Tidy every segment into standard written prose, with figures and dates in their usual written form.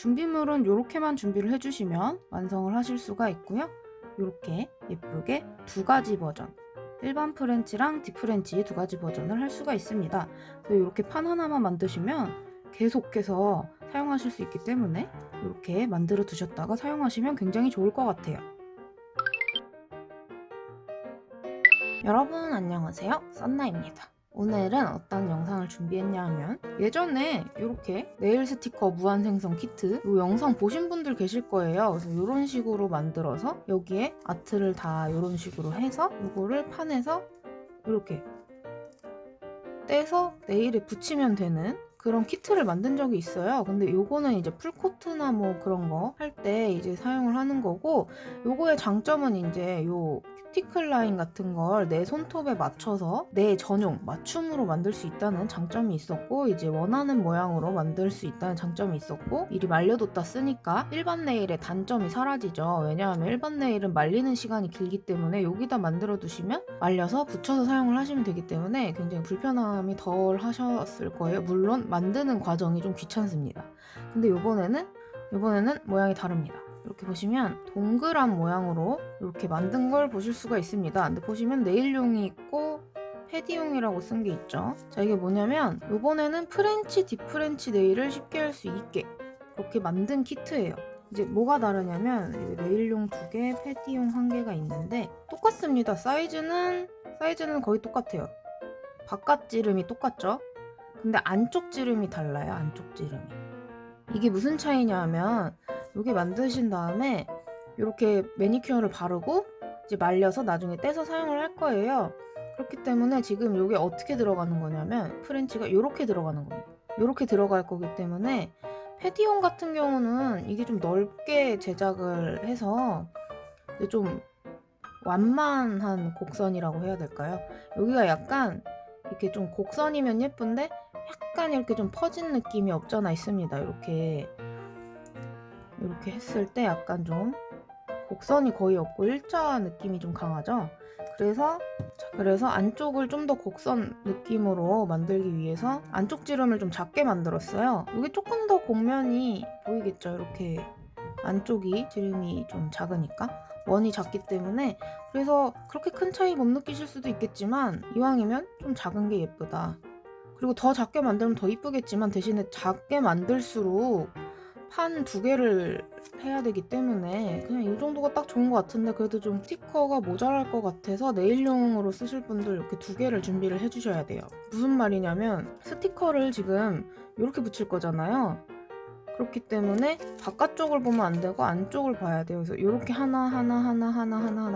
준비물은 이렇게만 준비를 해주시면 완성을 하실 수가 있고요. 이렇게 예쁘게 두 가지 버전, 일반 프렌치랑 딥프렌치 두 가지 버전을 할 수가 있습니다. 이렇게 판 하나만 만드시면 계속해서 사용하실 수 있기 때문에 이렇게 만들어 두셨다가 사용하시면 굉장히 좋을 것 같아요. 여러분 안녕하세요, 썬나입니다. 오늘은 어떤 영상을 준비했냐 하면 예전에 이렇게 네일 스티커 무한 생성 키트 이 영상 보신 분들 계실 거예요. 그래서 이런 식으로 만들어서 여기에 아트를 다 이런 식으로 해서 이거를 판에서 이렇게 떼서 네일에 붙이면 되는 그런 키트를 만든 적이 있어요. 근데 요거는 이제 풀코트나 뭐 그런 거 할 때 이제 사용을 하는 거고, 요거의 장점은 이제 요 큐티클 라인 같은 걸 내 손톱에 맞춰서 내 전용 맞춤으로 만들 수 있다는 장점이 있었고, 이제 원하는 모양으로 만들 수 있다는 장점이 있었고, 미리 말려뒀다 쓰니까 일반 네일의 단점이 사라지죠. 왜냐하면 일반 네일은 말리는 시간이 길기 때문에 여기다 만들어 두시면 말려서 붙여서 사용을 하시면 되기 때문에 굉장히 불편함이 덜 하셨을 거예요. 물론 만드는 과정이 좀 귀찮습니다. 근데 이번에는 모양이 다릅니다. 이렇게 보시면 동그란 모양으로 이렇게 만든 걸 보실 수가 있습니다. 근데 보시면 네일용이 있고 패디용이라고 쓴 게 있죠. 자, 이게 뭐냐면 이번에는 프렌치 딥프렌치 네일을 쉽게 할 수 있게 그렇게 만든 키트예요. 이제 뭐가 다르냐면 네일용 2개, 패디용 1개가 있는데 똑같습니다. 사이즈는 거의 똑같아요. 바깥 지름이 똑같죠? 근데 안쪽 지름이 달라요. 안쪽 지름이. 이게 무슨 차이냐 하면 여기 만드신 다음에 이렇게 매니큐어를 바르고 이제 말려서 나중에 떼서 사용을 할 거예요. 그렇기 때문에 지금 이게 어떻게 들어가는 거냐면 프렌치가 이렇게 들어가는 겁니다. 이렇게 들어갈 거기 때문에 패디용 같은 경우는 이게 좀 넓게 제작을 해서 좀 완만한 곡선이라고 해야 될까요? 여기가 약간 이렇게 좀 곡선이면 예쁜데 약간 이렇게 좀 퍼진 느낌이 없잖아 있습니다. 이렇게 했을 때 약간 좀 곡선이 거의 없고 일자 느낌이 좀 강하죠. 그래서 안쪽을 좀 더 곡선 느낌으로 만들기 위해서 안쪽 지름을 좀 작게 만들었어요. 이게 조금 더 곡면이 보이겠죠. 이렇게 안쪽이 지름이 좀 작으니까 원이 작기 때문에, 그래서 그렇게 큰 차이 못 느끼실 수도 있겠지만 이왕이면 좀 작은 게 예쁘다. 그리고 더 작게 만들면 더 이쁘겠지만 대신에 작게 만들수록 판 2개를 해야 되기 때문에 그냥 이 정도가 딱 좋은 것 같은데, 그래도 좀 스티커가 모자랄 것 같아서 네일용으로 쓰실 분들 이렇게 2개를 준비를 해주셔야 돼요. 무슨 말이냐면 스티커를 지금 이렇게 붙일 거잖아요. 그렇기 때문에 바깥쪽을 보면 안 되고 안쪽을 봐야 돼요. 그래서 이렇게 하나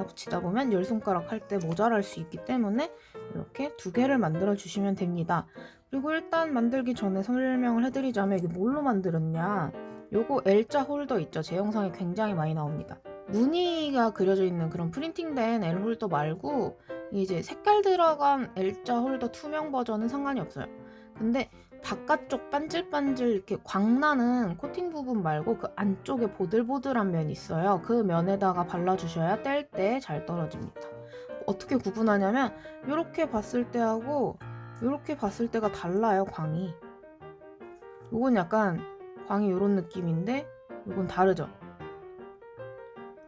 붙이다 보면 10손가락 할 때 모자랄 수 있기 때문에 이렇게 2개를 만들어 주시면 됩니다. 그리고 일단 만들기 전에 설명을 해드리자면 이게 뭘로 만들었냐, 요거 L자 홀더 있죠. 제 영상에 굉장히 많이 나옵니다. 무늬가 그려져 있는 그런 프린팅된 L 홀더 말고 이제 색깔 들어간 L자 홀더 투명 버전은 상관이 없어요. 근데 바깥쪽 반질반질 이렇게 광나는 코팅 부분 말고 그 안쪽에 보들보들한 면이 있어요. 그 면에다가 발라주셔야 뗄 때 잘 떨어집니다. 어떻게 구분하냐면 이렇게 봤을 때하고 이렇게 봤을 때가 달라요. 광이. 이건 약간 광이 이런 느낌인데 이건 다르죠.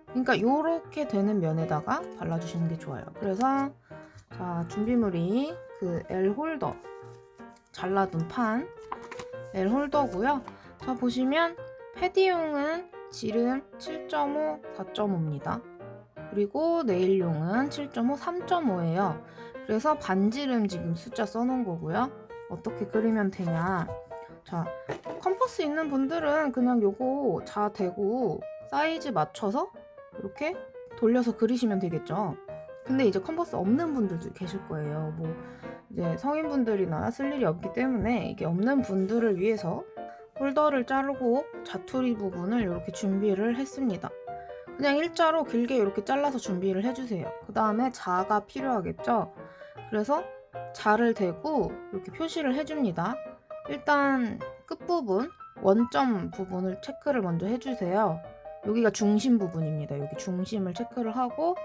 그러니까 이렇게 되는 면에다가 발라주시는 게 좋아요. 그래서 자, 준비물이 그 L 홀더 잘라둔 판 L 홀더고요. 자, 보시면 패디용은 지름 7.5, 4.5입니다. 그리고 네일용은 7.5, 3.5예요. 그래서 반지름 지금 숫자 써놓은 거고요. 어떻게 그리면 되냐. 자, 컴퍼스 있는 분들은 그냥 요거 자 대고 사이즈 맞춰서 이렇게 돌려서 그리시면 되겠죠. 근데 이제 컴퍼스 없는 분들도 계실 거예요. 뭐 이제 성인분들이나 쓸 일이 없기 때문에 이게 없는 분들을 위해서 홀더를 자르고 자투리 부분을 이렇게 준비를 했습니다. 그냥 일자로 길게 이렇게 잘라서 준비를 해주세요. 그 다음에 자가 필요하겠죠. 그래서 자를 대고 이렇게 표시를 해줍니다. 일단 끝부분 원점 부분을 체크를 먼저 해주세요. 여기가 중심 부분입니다. 여기 중심을 체크를 하고,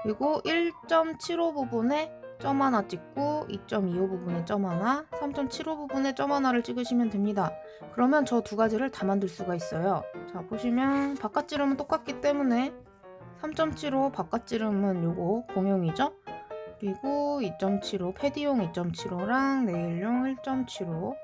그리고 1.75 부분에 점 하나 찍고 2.25 부분에 점 하나, 3.75 부분에 점 하나를 찍으시면 됩니다. 그러면 저 두 가지를 다 만들 수가 있어요. 자, 보시면 바깥지름은 똑같기 때문에 3.75 바깥지름은 요거 공용이죠. 그리고 2.75 패디용 2.75랑 네일용 1.75,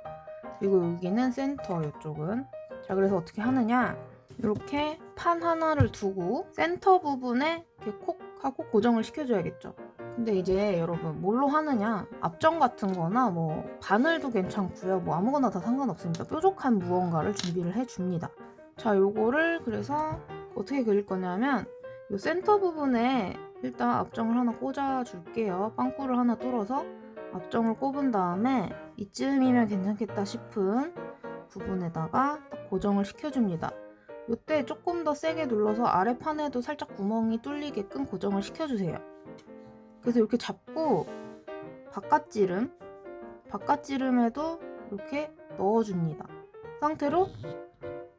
그리고 여기는 센터 이쪽은. 자, 그래서 어떻게 하느냐, 이렇게 판 하나를 두고 센터 부분에 이렇게 콕 하고 고정을 시켜줘야겠죠. 근데 이제 여러분 뭘로 하느냐, 앞정 같은 거나 뭐 바늘도 괜찮고요, 뭐 아무거나 다 상관없습니다. 뾰족한 무언가를 준비를 해줍니다. 자, 요거를 그래서 어떻게 그릴 거냐면 요 센터 부분에 일단 앞정을 하나 꽂아 줄게요. 빵꾸를 하나 뚫어서 앞정을 꼽은 다음에 이쯤이면 괜찮겠다 싶은 부분에다가 딱 고정을 시켜줍니다. 이때 조금 더 세게 눌러서 아래판에도 살짝 구멍이 뚫리게끔 고정을 시켜주세요. 그래서 이렇게 잡고 바깥지름에도 이렇게 넣어줍니다. 그 상태로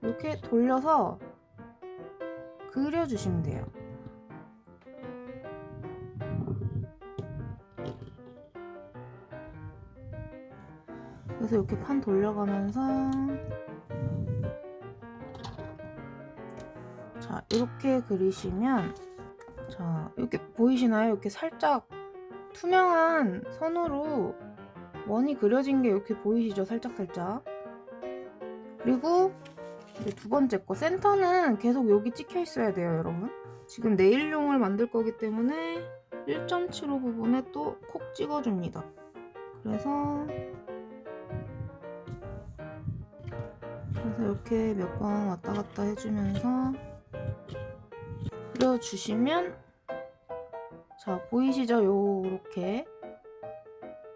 이렇게 돌려서 그려주시면 돼요. 그래서 이렇게 판 돌려가면서, 자, 이렇게 그리시면, 자, 이렇게 보이시나요? 이렇게 살짝 투명한 선으로 원이 그려진 게 이렇게 보이시죠? 살짝살짝. 그리고 이제 두 번째 거, 센터는 계속 여기 찍혀 있어야 돼요, 여러분. 지금 네일용을 만들 거기 때문에 1.75 부분에 또 콕 찍어줍니다. 그래서 이렇게 몇 번 왔다 갔다 해주면서 그려주시면, 자, 보이시죠? 요렇게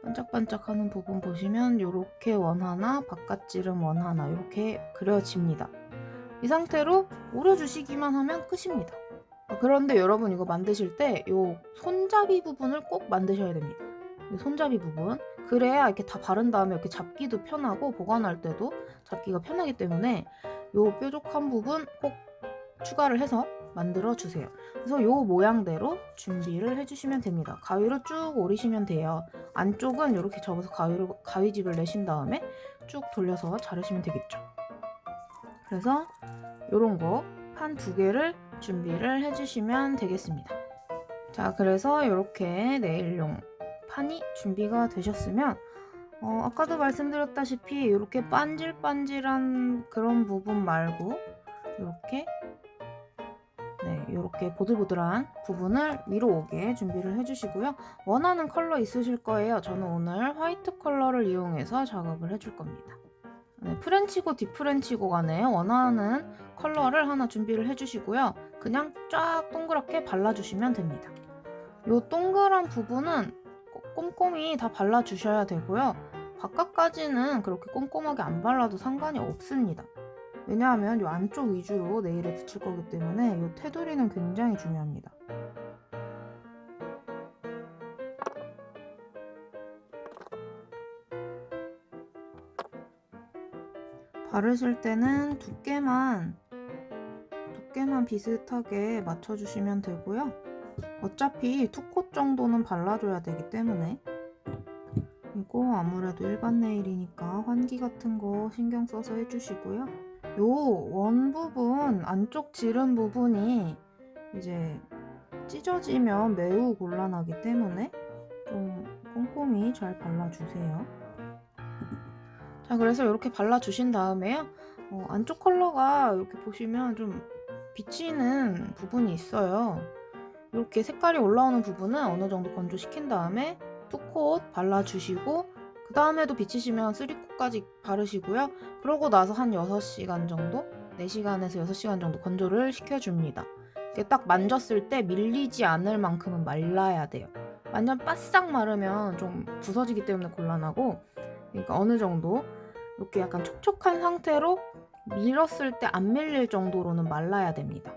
반짝반짝하는 부분 보시면 요렇게 원 하나, 바깥지름 원 하나 이렇게 그려집니다. 이 상태로 오려주시기만 하면 끝입니다. 그런데 여러분 이거 만드실 때 요 손잡이 부분을 꼭 만드셔야 됩니다. 이 손잡이 부분, 그래야 이렇게 다 바른 다음에 이렇게 잡기도 편하고 보관할 때도 잡기가 편하기 때문에 요 뾰족한 부분 꼭 추가를 해서 만들어 주세요. 그래서 요 모양대로 준비를 해주시면 됩니다. 가위로 쭉 오리시면 돼요. 안쪽은 이렇게 접어서 가위집을 내신 다음에 쭉 돌려서 자르시면 되겠죠. 그래서 요런 거 판 두 개를 준비를 해주시면 되겠습니다. 자, 그래서 이렇게 네일용 판이 준비가 되셨으면 아까도 말씀드렸다시피 이렇게 반질반질한 그런 부분 말고 이렇게 보들보들한 부분을 위로 오게 준비를 해주시고요. 원하는 컬러 있으실 거예요. 저는 오늘 화이트 컬러를 이용해서 작업을 해줄 겁니다. 네, 프렌치고 딥프렌치고 간에 원하는 컬러를 하나 준비를 해주시고요. 그냥 쫙 동그랗게 발라주시면 됩니다. 이 동그란 부분은 꼼꼼히 다 발라주셔야 되고요. 바깥까지는 그렇게 꼼꼼하게 안 발라도 상관이 없습니다. 왜냐하면 이 안쪽 위주로 네일에 붙일 거기 때문에 이 테두리는 굉장히 중요합니다. 바르실 때는 두께만 비슷하게 맞춰주시면 되고요. 어차피 2콧 정도는 발라줘야 되기 때문에, 이거 아무래도 일반 네일이니까 환기 같은 거 신경 써서 해주시고요. 요 원 부분, 안쪽 지름 부분이 이제 찢어지면 매우 곤란하기 때문에 좀 꼼꼼히 잘 발라주세요. 자, 그래서 이렇게 발라주신 다음에요. 안쪽 컬러가 이렇게 보시면 좀 비치는 부분이 있어요. 이렇게 색깔이 올라오는 부분은 어느 정도 건조시킨 다음에 2콧 발라주시고, 그 다음에도 비치시면 3콧까지 바르시고요. 그러고 나서 한 6시간 정도? 4시간에서 6시간 정도 건조를 시켜줍니다. 이렇게 딱 만졌을 때 밀리지 않을 만큼은 말라야 돼요. 완전 바싹 마르면 좀 부서지기 때문에 곤란하고, 그러니까 어느 정도 이렇게 약간 촉촉한 상태로 밀었을 때 안 밀릴 정도로는 말라야 됩니다.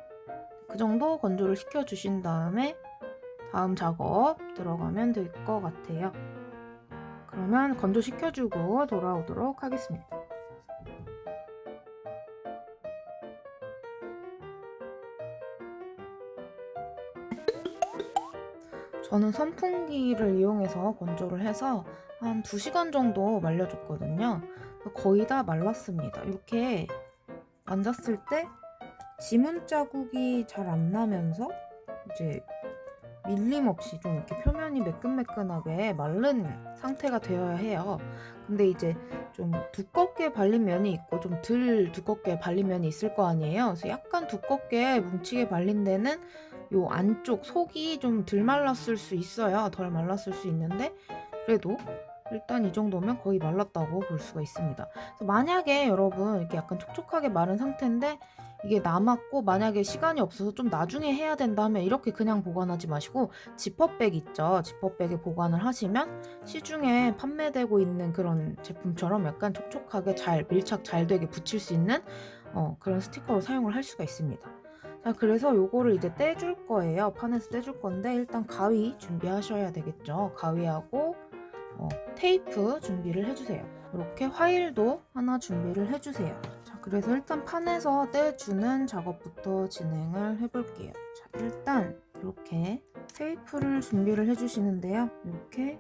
그 정도 건조를 시켜주신 다음에 다음 작업 들어가면 될 것 같아요. 그러면 건조시켜주고 돌아오도록 하겠습니다. 저는 선풍기를 이용해서 건조를 해서 한 2시간 정도 말려줬거든요. 거의 다 말랐습니다. 이렇게 만졌을 때 지문 자국이 잘 안 나면서 이제 밀림 없이 좀 이렇게 표면이 매끈매끈하게 마른 상태가 되어야 해요. 근데 이제 좀 두껍게 발린 면이 있고 좀 덜 두껍게 발린 면이 있을 거 아니에요. 그래서 약간 두껍게 뭉치게 발린 데는 요 안쪽 속이 좀 덜 말랐을 수 있어요. 덜 말랐을 수 있는데 그래도 일단 이 정도면 거의 말랐다고 볼 수가 있습니다. 그래서 만약에 여러분 이렇게 약간 촉촉하게 마른 상태인데 이게 남았고 만약에 시간이 없어서 좀 나중에 해야 된다 하면 이렇게 그냥 보관하지 마시고 지퍼백 있죠. 지퍼백에 보관을 하시면 시중에 판매되고 있는 그런 제품처럼 약간 촉촉하게 잘 밀착 잘 되게 붙일 수 있는 그런 스티커로 사용을 할 수가 있습니다. 자, 그래서 요거를 이제 떼줄 거예요. 판에서 떼줄 건데 일단 가위 준비하셔야 되겠죠. 가위하고 테이프 준비를 해주세요. 이렇게 화일도 하나 준비를 해주세요. 자, 그래서 일단 판에서 떼주는 작업부터 진행을 해볼게요. 자, 일단 이렇게 테이프를 준비를 해주시는데요. 이렇게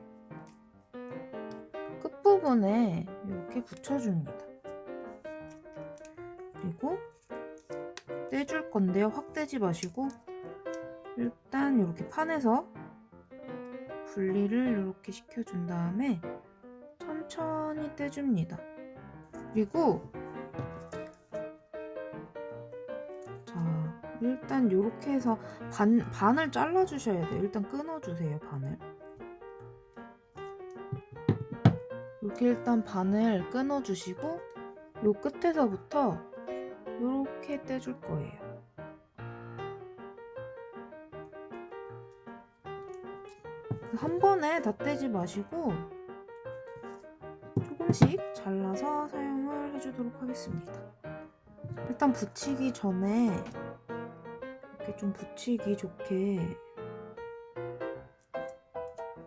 끝부분에 이렇게 붙여줍니다. 그리고 떼줄 건데요. 확 떼지 마시고 일단 이렇게 판에서 분리를 이렇게 시켜준 다음에 천천히 떼줍니다. 그리고 자, 일단 이렇게 해서 반을 잘라주셔야 돼요. 일단 끊어주세요, 반을. 이렇게 일단 반을 끊어주시고 요 끝에서부터 이렇게 떼줄 거예요. 한 번에 다 떼지 마시고 조금씩 잘라서 사용을 해주도록 하겠습니다. 일단 붙이기 전에 이렇게 좀 붙이기 좋게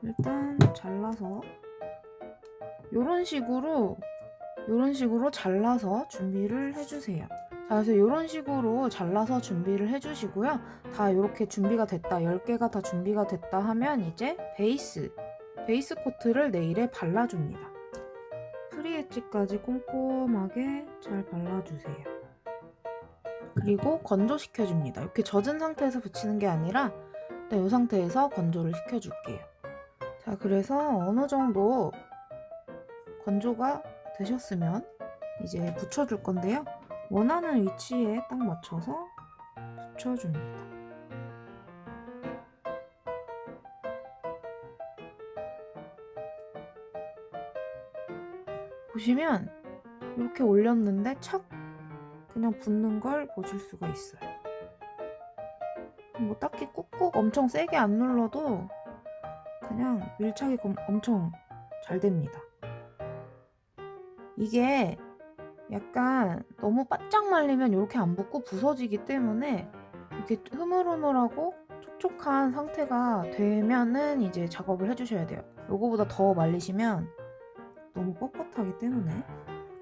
일단 잘라서 요런 식으로 잘라서 준비를 해주세요. 자, 그래서 이런 식으로 잘라서 준비를 해주시고요. 다 이렇게 준비가 됐다, 10개가 다 준비가 됐다 하면 이제 베이스 코트를 네일에 발라줍니다. 프리엣지까지 꼼꼼하게 잘 발라주세요. 그리고 건조시켜줍니다. 이렇게 젖은 상태에서 붙이는 게 아니라 일단 이 상태에서 건조를 시켜줄게요. 자, 그래서 어느 정도 건조가 되셨으면 이제 붙여줄 건데요. 원하는 위치에 딱 맞춰서 붙여줍니다. 보시면 이렇게 올렸는데 착 그냥 붙는 걸 보실 수가 있어요. 뭐 딱히 꾹꾹 엄청 세게 안 눌러도 그냥 밀착이 엄청 잘 됩니다. 이게 약간 너무 바짝 말리면 이렇게 안 붙고 부서지기 때문에 이렇게 흐물흐물하고 촉촉한 상태가 되면은 이제 작업을 해주셔야 돼요. 요거보다 더 말리시면 너무 뻣뻣하기 때문에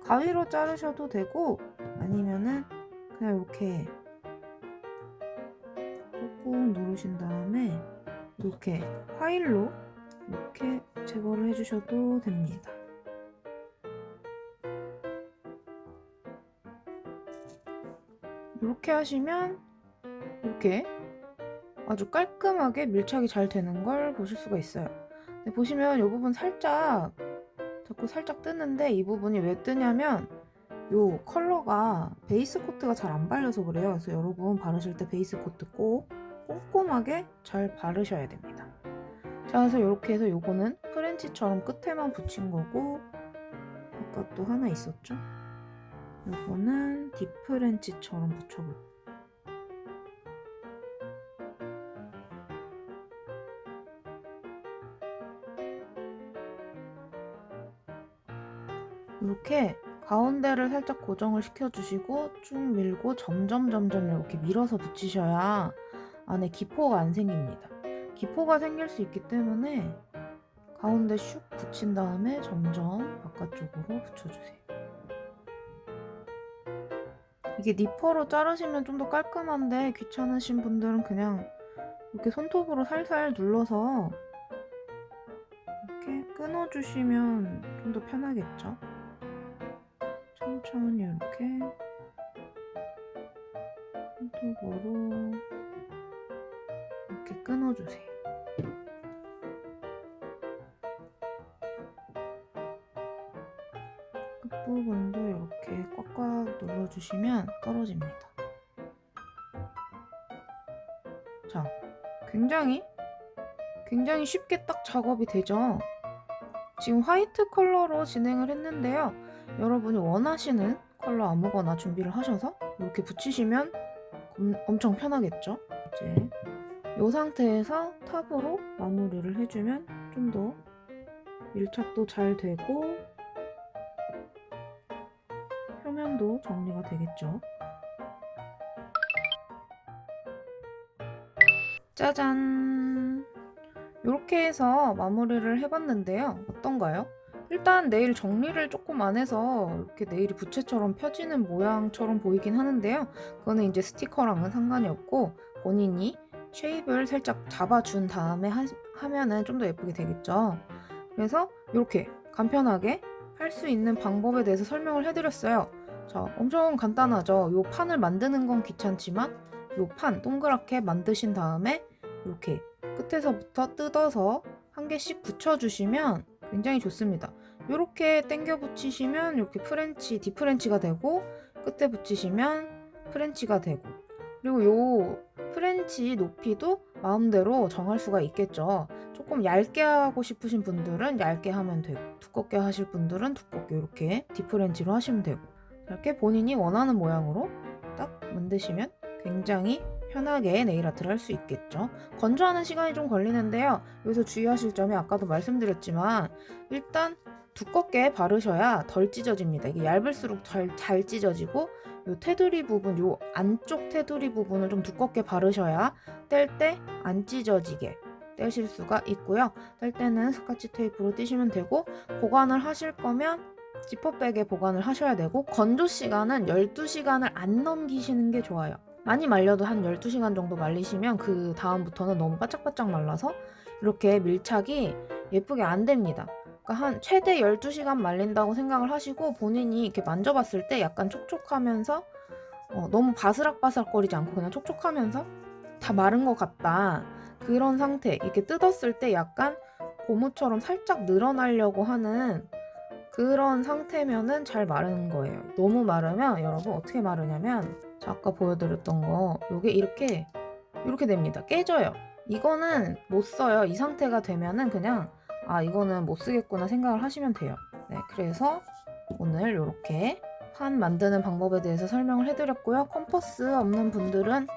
가위로 자르셔도 되고 아니면은 그냥 이렇게 꾹꾹 누르신 다음에 이렇게 파일로 이렇게 제거를 해주셔도 됩니다. 이렇게 하시면 이렇게 아주 깔끔하게 밀착이 잘 되는 걸 보실 수가 있어요. 근데 보시면 이 부분 자꾸 살짝 뜨는데 이 부분이 왜 뜨냐면 이 컬러가 베이스 코트가 잘 안 발려서 그래요. 그래서 여러분 바르실 때 베이스 코트 꼭 꼼꼼하게 잘 바르셔야 됩니다. 자, 그래서 이렇게 해서 요거는 프렌치처럼 끝에만 붙인 거고 아까 또 하나 있었죠? 요거는 딥프렌치처럼 붙여볼게요. 이렇게 가운데를 살짝 고정을 시켜주시고 쭉 밀고 점점 이렇게 밀어서 붙이셔야 안에 기포가 안 생깁니다. 기포가 생길 수 있기 때문에 가운데 슉 붙인 다음에 점점 바깥쪽으로 붙여주세요. 이게 니퍼로 자르시면 좀 더 깔끔한데 귀찮으신 분들은 그냥 이렇게 손톱으로 살살 눌러서 이렇게 끊어주시면 좀 더 편하겠죠? 천천히 이렇게 손톱으로 이렇게 끊어주세요. 끝부분도 이렇게 꽉꽉 눌러주시면 떨어집니다. 자, 굉장히 쉽게 딱 작업이 되죠? 지금 화이트 컬러로 진행을 했는데요. 여러분이 원하시는 컬러 아무거나 준비를 하셔서 이렇게 붙이시면 엄청 편하겠죠? 이제 이 상태에서 탑으로 마무리를 해주면 좀 더 밀착도 잘 되고 표면도 정리가 되겠죠? 짜잔! 이렇게 해서 마무리를 해봤는데요. 어떤가요? 일단 네일 정리를 조금 안 해서 이렇게 네일이 부채처럼 펴지는 모양처럼 보이긴 하는데요. 그거는 이제 스티커랑은 상관이 없고 본인이 쉐입을 살짝 잡아준 다음에 하면은 좀 더 예쁘게 되겠죠. 그래서 이렇게 간편하게 할 수 있는 방법에 대해서 설명을 해드렸어요. 자, 엄청 간단하죠. 이 판을 만드는 건 귀찮지만 이 판 동그랗게 만드신 다음에 이렇게 끝에서부터 뜯어서 한 개씩 붙여주시면 굉장히 좋습니다. 이렇게 당겨 붙이시면 이렇게 프렌치, 디프렌치가 되고 끝에 붙이시면 프렌치가 되고 그리고 요 프렌치 높이도 마음대로 정할 수가 있겠죠. 조금 얇게 하고 싶으신 분들은 얇게 하면 되고 두껍게 하실 분들은 두껍게 이렇게 디프렌치로 하시면 되고 이렇게 본인이 원하는 모양으로 딱 만드시면 굉장히 편하게 네일아트를 할 수 있겠죠. 건조하는 시간이 좀 걸리는데요. 여기서 주의하실 점이 아까도 말씀드렸지만 일단 두껍게 바르셔야 덜 찢어집니다. 이게 얇을수록 잘 찢어지고 요 테두리 부분, 요 안쪽 테두리 부분을 좀 두껍게 바르셔야 뗄 때 안 찢어지게 떼실 수가 있고요. 뗄 때는 스카치 테이프로 떼시면 되고 보관을 하실 거면 지퍼백에 보관을 하셔야 되고 건조 시간은 12시간을 안 넘기시는 게 좋아요. 많이 말려도 한 12시간 정도 말리시면 그 다음부터는 너무 바짝바짝 말라서 이렇게 밀착이 예쁘게 안 됩니다. 그러니까 한 최대 12시간 말린다고 생각을 하시고 본인이 이렇게 만져봤을 때 약간 촉촉하면서 너무 바스락바스락거리지 않고 그냥 촉촉하면서 다 마른 것 같다. 그런 상태, 이렇게 뜯었을 때 약간 고무처럼 살짝 늘어나려고 하는 그런 상태면은 잘 마르는 거예요. 너무 마르면 여러분 어떻게 마르냐면 아까 보여드렸던 거 요게 이렇게 됩니다. 깨져요. 이거는 못 써요. 이 상태가 되면은 그냥 이거는 못 쓰겠구나 생각을 하시면 돼요. 네, 그래서 오늘 이렇게 판 만드는 방법에 대해서 설명을 해드렸고요. 컴퍼스 없는 분들은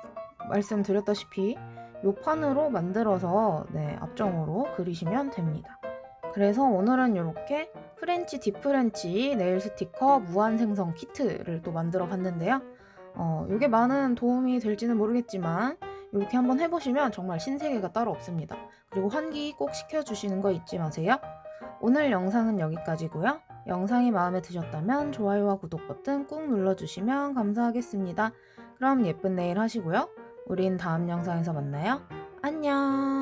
말씀드렸다시피 이 판으로 만들어서 앞정으로 그리시면 됩니다. 그래서 오늘은 이렇게 프렌치 디프렌치 네일 스티커 무한 생성 키트를 또 만들어 봤는데요. 이게 많은 도움이 될지는 모르겠지만 이렇게 한번 해보시면 정말 신세계가 따로 없습니다. 그리고 환기 꼭 시켜주시는 거 잊지 마세요. 오늘 영상은 여기까지고요. 영상이 마음에 드셨다면 좋아요와 구독 버튼 꾹 눌러주시면 감사하겠습니다. 그럼 예쁜 네일 하시고요. 우린 다음 영상에서 만나요. 안녕.